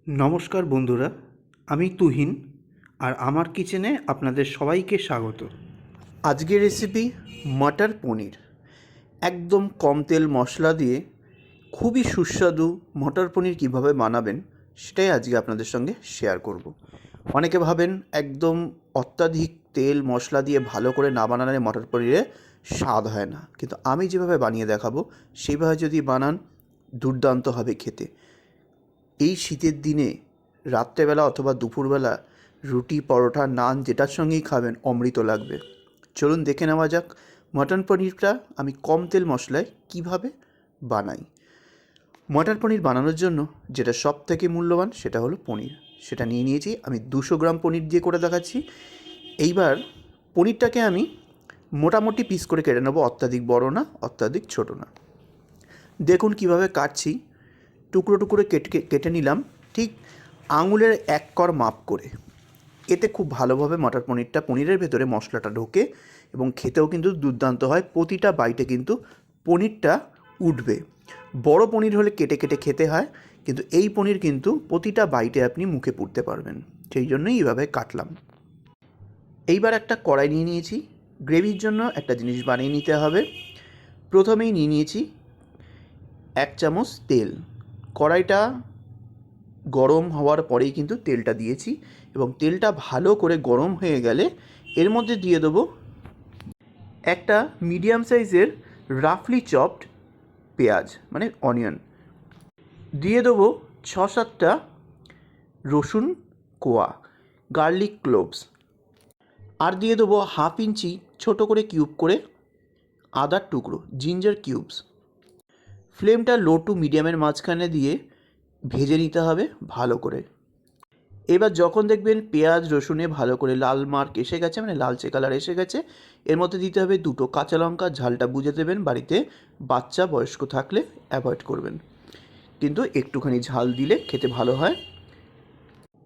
নমস্কার বন্ধুরা, আমি তুহিন আর আমার কিচেনে আপনাদের সবাইকে স্বাগত। আজকের রেসিপি মটর পনির। একদম কম তেল মশলা দিয়ে খুবই সুস্বাদু মটর পনির কীভাবে বানাবেন সেটাই আজকে আপনাদের সঙ্গে শেয়ার করব। অনেকে ভাবেন একদম অত্যাধিক তেল মশলা দিয়ে ভালো করে না বানালে মটর পনিরে স্বাদ হয় না, কিন্তু আমি যেভাবে বানিয়ে দেখাবো সেইভাবে যদি বানান দুর্দান্ত হবে খেতে। এই শীতের দিনে রাত্রেবেলা অথবা দুপুরবেলা রুটি পরোটা নান যেটার সঙ্গেই খাবেন অমৃত লাগবে। চলুন দেখে নেওয়া যাক মটন পনিরটা আমি কম তেল মশলায় কিভাবে বানাই। মটর পনির বানানোর জন্য যেটা সব থেকে মূল্যবান সেটা হলো পনির। সেটা নিয়ে নিয়েছি, আমি 200 গ্রাম পনির দিয়ে করে দেখাচ্ছি। এইবার পনিরটাকে আমি মোটামুটি পিস করে কেটে নেবো, অত্যাধিক বড় না অত্যাধিক ছোট না। দেখুন কিভাবে কাটছি, টুকরো টুকরো কেটে নিলাম ঠিক আঙুলের 1 কর মাপ করে। এতে খুব ভালোভাবে মটর পনিরের ভেতরে মশলাটা ঢোকে এবং খেতেও কিন্তু দুর্দান্ত হয়। প্রতিটা বাইটে কিন্তু পনিরটা উঠবে। বড় পনির হলে কেটে কেটে খেতে হয়, কিন্তু এই পনির কিন্তু প্রতিটা বাইটে আপনি মুখে পুরতে পারবেন, সেই জন্যই এইভাবে কাটলাম। এইবার একটা কড়াই নিয়ে নিয়েছি। গ্রেভির জন্য একটা জিনিস বানিয়ে নিতে হবে। প্রথমেই নিয়ে নিয়েছি 1 চামচ তেল। কড়াইটা গরম হওয়ার পরেই কিন্তু তেলটা দিয়েছি এবং তেলটা ভালো করে গরম হয়ে গেলে এর মধ্যে দিয়ে দেবো একটা মিডিয়াম সাইজের রাফলি চপড পেঁয়াজ মানে অনিয়ন, দিয়ে দেবো 6-7টা রসুন কোয়া, গার্লিক ক্লোভস, আর দিয়ে দেবো 1/2 ইঞ্চি ছোটো করে কিউব করে আদার টুকরো জিঞ্জার কিউবস। ফ্লেমটা লো টু মিডিয়ামের মাঝখানে দিয়ে ভেজে নিতে হবে ভালো করে। এবার যখন দেখবেন পেঁয়াজ রসুনে ভালো করে লাল মার্ক এসে গেছে, মানে লালচে কালার এসে গেছে, এর মধ্যে দিতে হবে 2টো কাঁচা লঙ্কা। ঝালটা বুঝে দেবেন, বাড়িতে বাচ্চা বয়স্ক থাকলে অ্যাভয়েড করবেন, কিন্তু একটুখানি ঝাল দিলে খেতে ভালো হয়।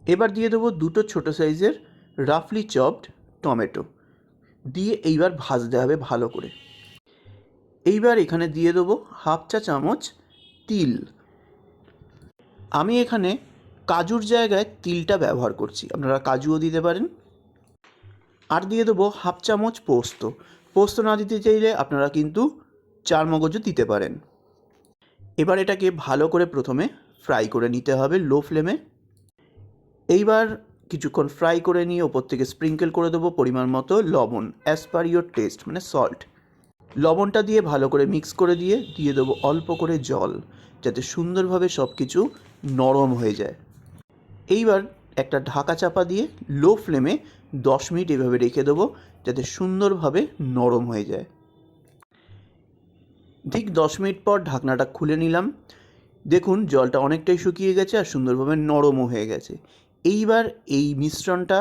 এবার দিয়ে দেবো 2টো ছোটো সাইজের রাফলি চপড টমেটো, দিয়ে এইবার ভাজতে হবে ভালো করে। এইবার এখানে দিয়ে দেবো 1/2 চা চামচ তিল। আমি এখানে কাজুর জায়গায় তিলটা ব্যবহার করছি, আপনারা কাজুও দিতে পারেন। আর দিয়ে দেবো 1/2 চামচ পোস্ত। পোস্ত না দিতে চাইলে আপনারা কিন্তু চারমগজও দিতে পারেন। এবার এটাকে ভালো করে প্রথমে ফ্রাই করে নিতে হবে লো ফ্লেমে। এইবার কিছুক্ষণ ফ্রাই করে নিয়ে ওপর থেকে স্প্রিঙ্কেল করে দেবো পরিমাণ মতো লবণ, অ্যাজ পার ইয়োর টেস্ট মানে সল্ট। লবণটা দিয়ে ভালো করে মিক্স করে দিয়ে দেবো অল্প করে জল, যাতে সুন্দরভাবে সব কিছু নরম হয়ে যায়। এইবার একটা ঢাকা চাপা দিয়ে লো ফ্লেমে 10 মিনিট এভাবে রেখে দেবো, যাতে সুন্দরভাবে নরম হয়ে যায়। ঠিক 10 মিনিট পর ঢাকনাটা খুলে নিলাম। দেখুন জলটা অনেকটাই শুকিয়ে গেছে আর সুন্দরভাবে নরমও হয়ে গেছে। এইবার এই মিশ্রণটা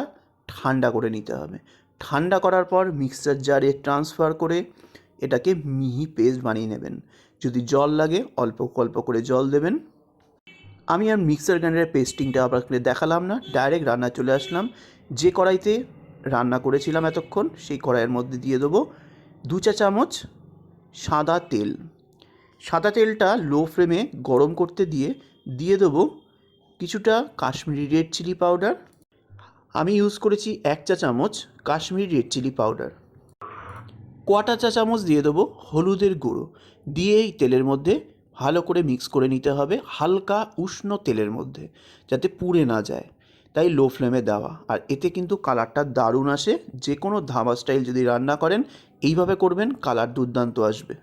ঠান্ডা করে নিতে হবে। ঠান্ডা করার পর মিক্সার জারে ট্রান্সফার করে এটাকে মিহি পেস্ট বানিয়ে নেবেন। যদি জল লাগে অল্প অল্প করে জল দেবেন। আমি আর মিক্সার গ্রাইন্ডারের পেস্টিংটা আপনাকে দেখালাম না, ডাইরেক্ট রান্না চলে আসলাম। যে কড়াইতে রান্না করেছিলাম এতক্ষণ সেই কড়াইয়ের মধ্যে দিয়ে দেবো 2 চা চামচ সাদা তেল। সাদা তেলটা লো ফ্লেমে গরম করতে দিয়ে দেবো কিছুটা কাশ্মীরি রেড চিলি পাউডার। আমি ইউজ করেছি 1 চা চামচ কাশ্মীরি রেড চিলি পাউডার। 1/4 চা চামচ দিয়ে দেবো হলুদের গুঁড়ো, দিয়ে এই তেলের মধ্যে ভালো করে মিক্স করে নিতে হবে হালকা উষ্ণ তেলের মধ্যে, যাতে পুড়ে না যায়, তাই লো ফ্লেমে দেওয়া। আর এতে কিন্তু কালারটা দারুণ আসে। যে কোনো ধাবা স্টাইল যদি রান্না করেন এইভাবে করবেন, কালার দুর্দান্ত আসবে।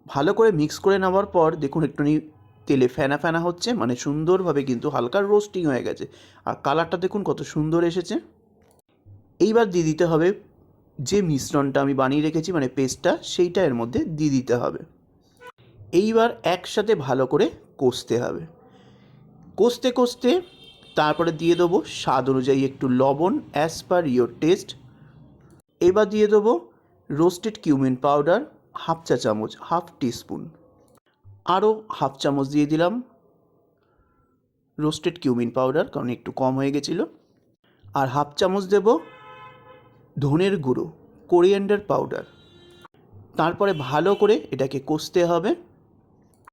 ভালো করে মিক্স করে নেওয়ার পর দেখুন একটুখানি তেলে ফেনা ফেনা হচ্ছে, মানে সুন্দরভাবে কিন্তু হালকা রোস্টিং হয়ে গেছে আর কালারটা দেখুন কত সুন্দর এসেছে। এইবার দিয়ে দিতে হবে যে মিশ্রণটা আমি বানিয়ে রেখেছি মানে পেস্টটা, সেইটা এর মধ্যে দিয়ে দিতে হবে। এইবার একসাথে ভালো করে কষতে হবে। কষতে কষতে তারপরে দিয়ে দেবো স্বাদ অনুযায়ী একটু লবণ, অ্যাজ পার ইয়োর টেস্ট। এবার দিয়ে দেবো রোস্টেড কিউমিন পাউডার 1/2 চা চামচ, 1/2 টিস্পুন। আরও 1/2 চামচ দিয়ে দিলাম রোস্টেড কিউমিন পাউডার, কারণ একটু কম হয়ে গেছিলো। আর 1/2 চামচ দেব ধনের গুঁড়ো, কোরিয়ান্ডার পাউডার। তারপরে ভালো করে এটাকে কষতে হবে।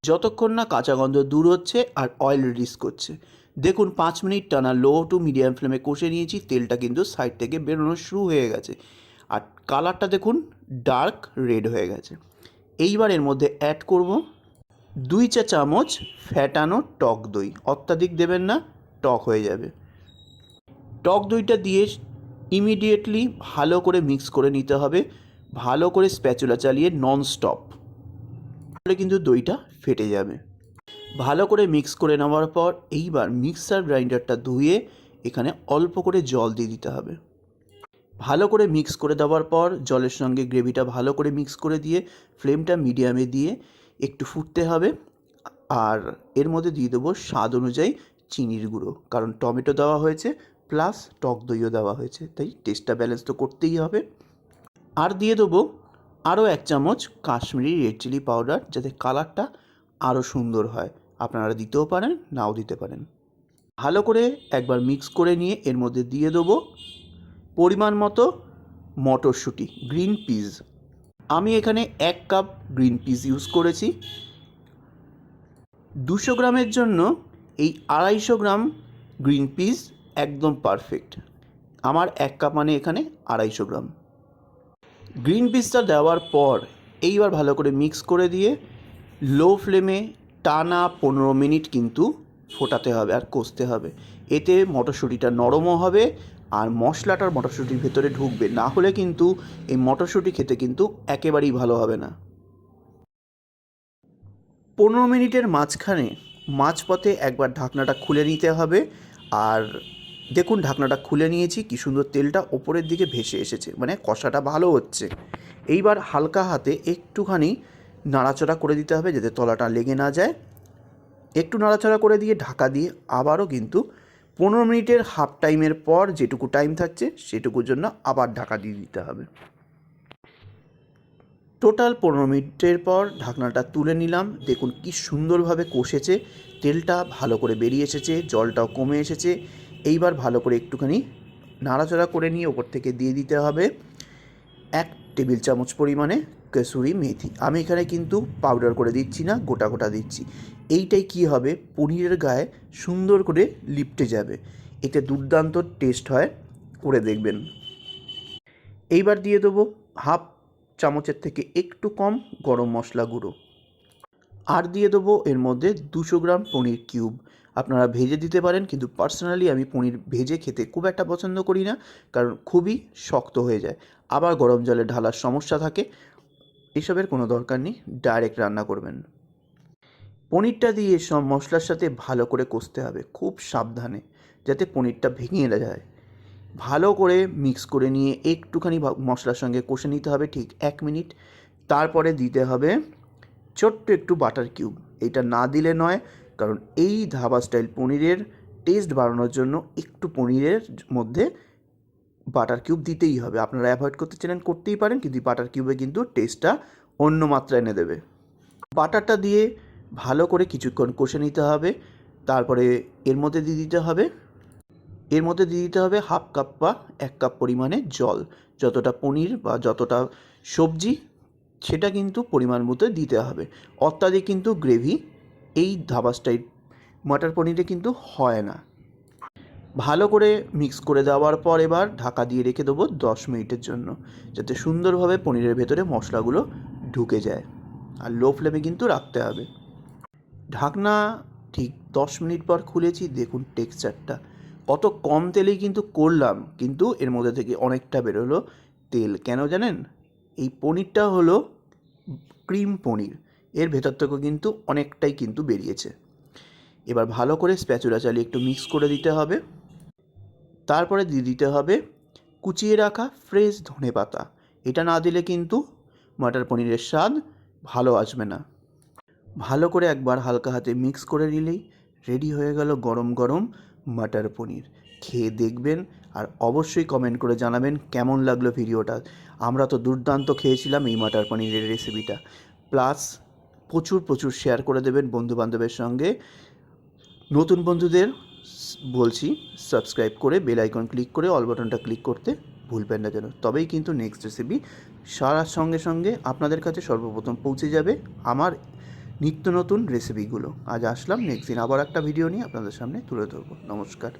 যতক্ষণ না কাঁচা গন্ধ দূর হচ্ছে আর অয়েল রিলিজ করছে। দেখুন 5 মিনিট টানা লো টু মিডিয়াম ফ্লেমে কষে নিয়েছি, তেলটা কিন্তু সাইড থেকে বেরোনো শুরু হয়ে গেছে আর কালারটা দেখুন ডার্ক রেড হয়ে গেছে। এইবার এর মধ্যে অ্যাড করব 2 চা চামচ ফ্যাটানো টক দই। অত্যাধিক দেবেন না, টক হয়ে যাবে। টক দইটা দিয়ে ইমিডিয়েটলি ভালো করে মিক্স করে নিতে হবে, ভালো করে স্প্যাচুলা চালিয়ে ননস্টপ, তাহলে কিন্তু দইটা ফেটে যাবে। ভালো করে মিক্স করে নেওয়ার পর এইবার মিক্সার গ্রাইন্ডারটা ধুয়ে এখানে অল্প করে জল দিয়ে দিতে হবে। ভালো করে মিক্স করে দেওয়ার পর জলের সঙ্গে গ্রেভিটা ভালো করে মিক্স করে দিয়ে ফ্লেমটা মিডিয়ামে দিয়ে একটু ফুটতে হবে। আর এর মধ্যে দিয়ে দেবো স্বাদ অনুযায়ী চিনির গুঁড়ো, কারণ টমেটো দেওয়া হয়েছে প্লাস টক দইও দেওয়া হয়েছে, তাই টেস্টটা ব্যালেন্স তো করতেই হবে। আর দিয়ে দেবো আরও 1 চামচ কাশ্মীরি রেড চিলি পাউডার, যাতে কালারটা আরও সুন্দর হয়। আপনারা দিতেও পারেন, নাও দিতে পারেন। ভালো করে একবার মিক্স করে নিয়ে এর মধ্যে দিয়ে দেবো পরিমাণ মতো মটরশুঁটি, গ্রিন পিস। আমি এখানে 1 কাপ গ্রিন পিস ইউজ করেছি। 200 গ্রামের জন্য এই 250 গ্রাম গ্রিন পিস একদম পারফেক্ট। আমার 1 কাপ মানে এখানে 250 গ্রাম। গ্রিন পিসটা দেওয়ার পর এইবার ভালো করে মিক্স করে দিয়ে লো ফ্লেমে টানা 15 মিনিট কিন্তু ফোটাতে হবে আর কষতে হবে। এতে মটরশুঁটিটা নরমও হবে আর মশলাটার মটরশুঁটির ভেতরে ঢুকবে, না হলে কিন্তু এই মটরশুঁটি খেতে কিন্তু একেবারেই ভালো হবে না। 15 মিনিটের মাঝখানে মাঝপথে একবার ঢাকনাটা খুলে নিতে হবে। আর দেখুন ঢাকনাটা খুলে নিয়েছি, কী সুন্দর তেলটা ওপরের দিকে ভেসে এসেছে, মানে কষাটা ভালো হচ্ছে। এইবার হালকা হাতে একটুখানি নাড়াচাড়া করে দিতে হবে যাতে তলাটা লেগে না যায়। একটু নাড়াচাড়া করে দিয়ে ঢাকা দিয়ে আবারও কিন্তু 15 মিনিটের হাফ টাইমের পর যেটুকু টাইম থাকছে সেটুকুর জন্য আবার ঢাকা দিয়ে দিতে হবে। টোটাল 15 মিনিটের পর ঢাকনাটা তুলে নিলাম। দেখুন কি সুন্দরভাবে কষেছে, তেলটা ভালো করে বেরিয়ে এসেছে, জলটাও কমে এসেছে। এইবার ভালো করে একটুখানি নাড়াচাড়া করে নিয়ে ওপর থেকে দিয়ে দিতে হবে 1 টেবিল চামচ পরিমাণে কসুরি মেথি। আমি এখানে কিন্তু পাউডার করে দিচ্ছি না, গোটা গোটা দিচ্ছি। এইটাই কি হবে, পনিরের গায়ে সুন্দর করে লিপটে যাবে, এতে দুর্দান্ত টেস্ট হয়, করে দেখবেন। এইবার দিয়ে দেবো হাফ চামচের থেকে একটু কম গরম মশলা গুঁড়ো। আর দিয়ে দেবো এর মধ্যে 200 গ্রাম পনির কিউব। আপনারা ভেজে দিতে পারেন, কিন্তু পার্সোনালি আমি পনির ভেজে খেতে খুব একটা পছন্দ করি না, কারণ খুবই শক্ত হয়ে যায়, আবার গরম জলে ঢালার সমস্যা থাকে। এসবের কোনো দরকার নেই, ডাইরেক্ট রান্না করবেন। পনিরটা দিয়ে সব মশলার সাথে ভালো করে কষতে হবে, খুব সাবধানে, যাতে পনিরটা ভেঙে না যায়। ভালো করে মিক্স করে নিয়ে একটুখানি মশলার সঙ্গে কষে নিতে হবে ঠিক 1 মিনিট। তারপরে দিতে হবে ছোট্ট একটু বাটার কিউব। এটা না দিলে নয়, কারণ এই ধাবা স্টাইল পনিরের টেস্ট বাড়ানোর জন্য একটু পনিরের মধ্যে বাটার কিউব দিতেই হবে। আপনারা অ্যাভয়েড করতে চান করতেই পারেন, কিন্তু বাটার কিউবে কিন্তু টেস্টটা অন্য মাত্রা এনে দেবে। বাটারটা দিয়ে ভালো করে কিছুক্ষণ কষে নিতে হবে। তারপরে এর মধ্যে দিয়ে দিতে হবে হাফ কাপ বা 1 কাপ পরিমাণে জল। যতটা পনির বা যতটা সবজি সেটা কিন্তু পরিমাণ মতো দিতে হবে। অত্যাধিক কিন্তু গ্রেভি এই ধাবা স্টাইল মটর পনিরে কিন্তু হয় না। ভালো করে মিক্স করে দেওয়ার পর এবার ঢাকা দিয়ে রেখে দেবো 10 মিনিটের জন্য, যাতে সুন্দরভাবে পনিরের ভেতরে মশলাগুলো ঢুকে যায়। আর লো ফ্লেমে কিন্তু রাখতে হবে। ঢাকনা ঠিক 10 মিনিট পর খুলেছি, দেখুন টেক্সচারটা কত কম তেলেই কিন্তু করলাম, কিন্তু এর মধ্যে থেকে অনেকটা বেরোলো তেল। কেন জানেন? এই পনিরটা হলো ক্রিম পনির, এর ভেতর থেকেও কিন্তু অনেকটাই কিন্তু বেরিয়েছে। এবার ভালো করে স্প্যাচুলা চালিয়ে একটু মিক্স করে দিতে হবে। তারপরে দিয়ে দিতে হবে কুচিয়ে রাখা ফ্রেশ ধনেপাতা। এটা না দিলে কিন্তু মটর পনিরের স্বাদ ভালো আসবে না। ভালো করে একবার হালকা হাতে মিক্স করে নিলেই রেডি হয়ে গেল গরম গরম মটর পনির। খেয়ে দেখবেন আর অবশ্যই কমেন্ট করে জানাবেন কেমন লাগলো ভিডিওটা। আমরা তো দুর্দান্ত খেয়েছিলাম এই মটর পনিরের রেসিপিটা। প্লাস প্রচুর শেয়ার করে দেবেন বন্ধুবান্ধবের সঙ্গে। নতুন বন্ধুদের বলছি সাবস্ক্রাইব করে বেল আইকন ক্লিক করে অল বাটনটা ক্লিক করতে ভুলবেন না যেন, তবেই কিন্তু নেক্সট রেসিপি সারার সঙ্গে সঙ্গে আপনাদের কাছে সর্বপ্রথম পৌঁছে যাবে আমার নিত্য নতুন রেসিপিগুলো। আজ আসলাম, নেক্সট দিন আবার একটা ভিডিও নিয়ে আপনাদের সামনে তুলে ধরবো। নমস্কার।